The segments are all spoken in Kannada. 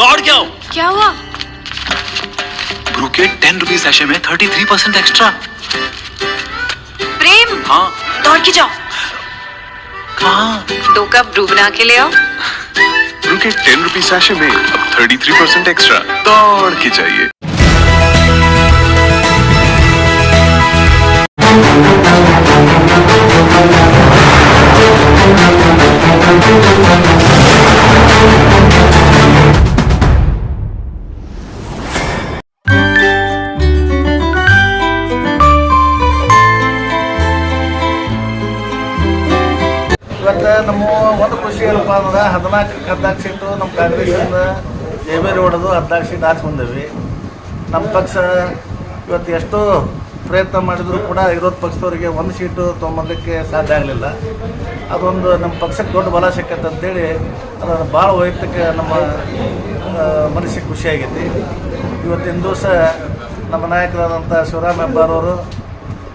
दौड़ क्या हो? क्या हुआ? ब्रू के 10 रुपीज सैशे में 33% एक्स्ट्रा। प्रेम, हाँ दौड़ के जाओ। कहाँ? 2 कप ब्रू बना के ले आओ। ब्रू के 10 रुपीज सैशे में अब 33% एक्स्ट्रा। दौड़ के चाहिए। ಇವತ್ತು ನಮ್ಮ ಒಂದು ಖುಷಿ ಏನಪ್ಪ ಅಂದ್ರೆ 14 ಸೀಟು ನಮ್ಮ ಕಾಂಗ್ರೆಸ್ಸಿಂದ ಜೈಬೇರಿ ಹೊಡೆದು 14 ಸೀಟ್ ಆರಿಸಿ ಬಂದೇವಿ. ನಮ್ಮ ಪಕ್ಷ ಇವತ್ತು ಎಷ್ಟೋ ಪ್ರಯತ್ನ ಮಾಡಿದರೂ ಕೂಡ ವಿರೋಧ ಪಕ್ಷದವರಿಗೆ ಒಂದು ಸೀಟು ತೊಗೊಂಬರ್ಲಿಕ್ಕೆ ಸಾಧ್ಯ ಆಗಲಿಲ್ಲ. ಅದೊಂದು ನಮ್ಮ ಪಕ್ಷಕ್ಕೆ ದೊಡ್ಡ ಬಲ ಸಿಕ್ಕತ್ತೆ ಅಂತೇಳಿ ಅದನ್ನು ಭಾಳ ವೈಯಕ್ತಿಕ ನಮ್ಮ ಮನಸ್ಸಿಗೆ ಖುಷಿಯಾಗೈತಿ. ಇವತ್ತಿನ ದಿವಸ ನಮ್ಮ ನಾಯಕರಾದಂಥ ಶಿವರಾಮ್ ಹೆಬ್ಬಾರವರು,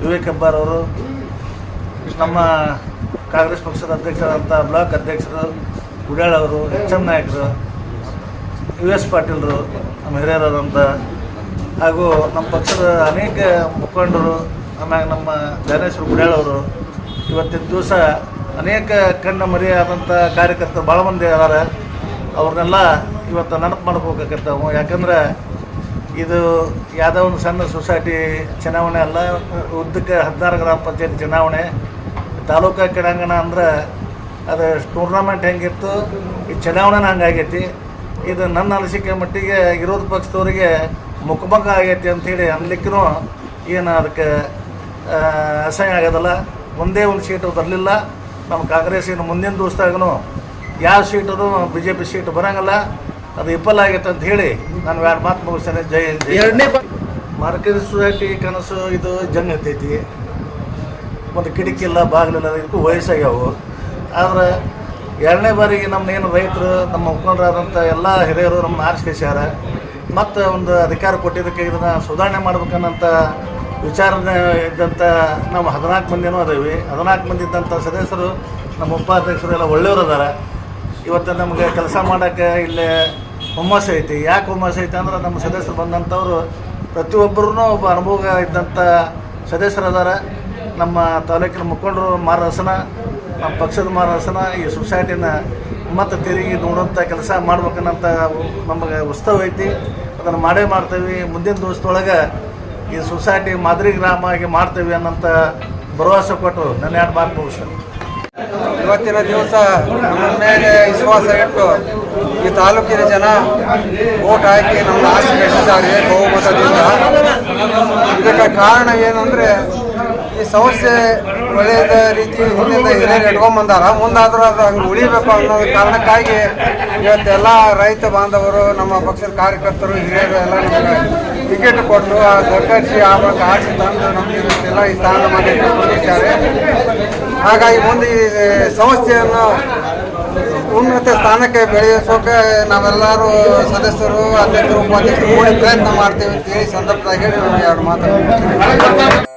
ವಿವೇಕ್ ಹೆಬ್ಬಾರವರು, ನಮ್ಮ ಕಾಂಗ್ರೆಸ್ ಪಕ್ಷದ ಅಧ್ಯಕ್ಷರಾದಂಥ ಬ್ಲಾಕ್ ಅಧ್ಯಕ್ಷರು ಗುಡ್ಯಾಳ್ ಅವರು, ಎಚ್.ಎಂ. ನಾಯಕರು, US ಪಾಟೀಲರು, ನಮ್ಮ ಹಿರಿಯರಾದಂಥ ಹಾಗೂ ನಮ್ಮ ಪಕ್ಷದ ಅನೇಕ ಮುಖಂಡರು, ಆಮ್ಯಾಗ ನಮ್ಮ ಜ್ಞಾನೇಶ್ವರ ಗುಡ್ಯಾಳ್ ಅವರು, ಇವತ್ತಿನ ದಿವಸ ಅನೇಕ ಕಣ್ಣ ಮರೆಯಾದಂಥ ಕಾರ್ಯಕರ್ತರು ಭಾಳ ಮಂದಿ ಅದಾರ. ಅವ್ರನ್ನೆಲ್ಲ ಇವತ್ತು ನೆನಪು ಮಾಡ್ಕೋಬೇಕಾಗತ್ತವು. ಯಾಕಂದ್ರೆ ಇದು ಯಾವುದೋ ಒಂದು ಸಣ್ಣ ಸೊಸೈಟಿ ಚುನಾವಣೆ ಅಲ್ಲ, ಉದ್ದಕ್ಕೆ 16 ಗ್ರಾಮ ಪಂಚಾಯತ್ ಚುನಾವಣೆ. ತಾಲೂಕಾ ಕ್ರೀಡಾಂಗಣ ಅಂದ್ರೆ ಅದು ಟೂರ್ನಮೆಂಟ್ ಹೆಂಗಿತ್ತು, ಈ ಚುನಾವಣೆ ಹಂಗಾಗೈತಿ. ಇದು ನನ್ನ ಅನಿಸಿಕೆ ಮಟ್ಟಿಗೆ ವಿರೋಧ ಪಕ್ಷದವರಿಗೆ ಮುಖಭಂಗ ಆಗೈತಿ ಅಂಥೇಳಿ ಅನ್ಲಿಕ್ಕೂ ಏನು ಅದಕ್ಕೆ ಅಸಹ್ಯ ಆಗೋದಲ್ಲ. ಒಂದೇ ಒಂದು ಸೀಟು ಬರಲಿಲ್ಲ ನಮ್ಮ ಕಾಂಗ್ರೆಸ್ಸಿನ. ಮುಂದಿನ ದಿವಸದಾಗೂ ಯಾವ ಸೀಟು BJP ಸೀಟು ಬರೋಂಗಲ್ಲ, ಅದು ವಿಫಲ ಆಗೈತೆ ಅಂತ ಹೇಳಿ ನಾನು 2 ಮಾತು ಮುಗಿಸ್ತೇನೆ. ಜೈ ಹಿಂದ್. ಎರಡನೇ ಮಾರ್ಕೆಟ್ ಸೊಸೈಟಿ ಕನಸು ಇದು ಜಂಗ್ ಹತ್ತೈತಿ. ಮತ್ತು ಕಿಟಕಿ ಇಲ್ಲ, ಬಾಗಿಲಿಲ್ಲ, ಇದಕ್ಕೂ ವಯಸ್ಸಾಗ್ಯಾವು. ಆದರೆ 2ನೇ ಬಾರಿಗೆ ನಮ್ಮನ್ನೇನು ರೈತರು, ನಮ್ಮ ಮುಖಂಡರಾದಂಥ ಎಲ್ಲ ಹಿರಿಯರು ನಮ್ಮನ್ನ ಆರಿಸ್ಕೇಸ್ಯಾರ. ಮತ್ತು ಒಂದು ಅಧಿಕಾರ ಕೊಟ್ಟಿದ್ದಕ್ಕೆ ಇದನ್ನು ಸುಧಾರಣೆ ಮಾಡ್ಬೇಕನ್ನಂಥ ವಿಚಾರನೆ ಇದ್ದಂಥ ನಾವು 14 ಮಂದಿನೂ ಅದೇವಿ. 14 ಮಂದಿ ಇದ್ದಂಥ ಸದಸ್ಯರು, ನಮ್ಮ ಉಪಾಧ್ಯಕ್ಷರು ಎಲ್ಲ ಒಳ್ಳೆಯವರು ಅದಾರ. ಇವತ್ತು ನಮಗೆ ಕೆಲಸ ಮಾಡೋಕ್ಕೆ ಇಲ್ಲೇ ಹುಮ್ಮಸ್ಸು ಐತಿ. ಯಾಕೆ ಹುಮ್ಮಸ್ಸು ಐತಿ ಅಂದ್ರೆ ನಮ್ಮ ಸದಸ್ಯರು ಬಂದಂಥವ್ರು ಪ್ರತಿಯೊಬ್ಬರೂ ಒಬ್ಬ ಅನುಭವ ಇದ್ದಂಥ ಸದಸ್ಯರು ಅದಾರ. ನಮ್ಮ ತಾಲೂಕಿನ ಮುಖಂಡರು ಮಾರ್ಗದರ್ಶನ, ನಮ್ಮ ಪಕ್ಷದ ಮಾರ್ಗದರ್ಶನ, ಈ ಸೊಸೈಟಿನ ಮತ್ತೆ ತಿರುಗಿ ನೋಡುವಂಥ ಕೆಲಸ ಮಾಡ್ಬೇಕನ್ನಂಥ ನಮಗೆ ಉತ್ಸವ ಐತಿ. ಅದನ್ನು ಮಾಡೇ ಮಾಡ್ತೀವಿ. ಮುಂದಿನ ದಿವಸದೊಳಗೆ ಈ ಸೊಸೈಟಿ ಮಾದರಿ ಗ್ರಾಮ ಆಗಿ ಮಾಡ್ತೀವಿ ಅನ್ನೋಂಥ ಭರವಸೆ ಕೊಟ್ಟು ನನ್ನ 2 ಮಾತು ಮುಗಿಸ್ತೇನೆ. ಇವತ್ತಿನ ದಿವಸ ನಮ್ಮ ಮೇಲೆ ವಿಶ್ವಾಸ ಇಟ್ಟು ಈ ತಾಲೂಕಿನ ಜನ ವೋಟ್ ಹಾಕಿ ನಮ್ಮ ಆಶೀರ್ವದಿಸಿದ್ದಾರೆ ಬಹುಮತದಿಂದ. ಇದಕ್ಕೆ ಕಾರಣ ಏನಂದರೆ ಈ ಸಮಸ್ಯೆ ಒಳ್ಳೆಯದ ರೀತಿ ಹಿಂದಿಂದ ಹಿರಿಯರು ಇಟ್ಕೊಂಡ್ಬಂದಾರ. ಮುಂದಾದರೂ ಅದು ಹಂಗೆ ಉಳಿಬೇಕು ಅನ್ನೋದು ಕಾರಣಕ್ಕಾಗಿ ಇವತ್ತೆಲ್ಲ ರೈತ ಬಾಂಧವರು, ನಮ್ಮ ಪಕ್ಷದ ಕಾರ್ಯಕರ್ತರು, ಹಿರಿಯರು ಎಲ್ಲ ನಮಗೆ ಟಿಕೆಟ್ ಕೊಟ್ಟು ಸರ್ಕಾರಿ ಆವಾಗ ಆರಿಸಿ ತಂದು ನಮಗೆ ಇವತ್ತೆಲ್ಲ ಈ ಸ್ಥಾನಮಾನ ಕೊಟ್ಟಿದ್ದಾರೆ. ಹಾಗಾಗಿ ಮುಂದೆ ಈ ಸಮಸ್ಯೆಯನ್ನು ಉನ್ನತ ಸ್ಥಾನಕ್ಕೆ ಬೆಳೆಸೋಕೆ ನಾವೆಲ್ಲರೂ ಸದಸ್ಯರು, ಅಧ್ಯಕ್ಷರು, ಉಪಾಧ್ಯಕ್ಷರು ಕೂಡಿ ಪ್ರಯತ್ನ ಮಾಡ್ತೇವೆ ಅಂತೇಳಿ ಸಂದರ್ಭದಾಗ ಹೇಳಿ 2 ಮಾತಾಡ್ತೀವಿ.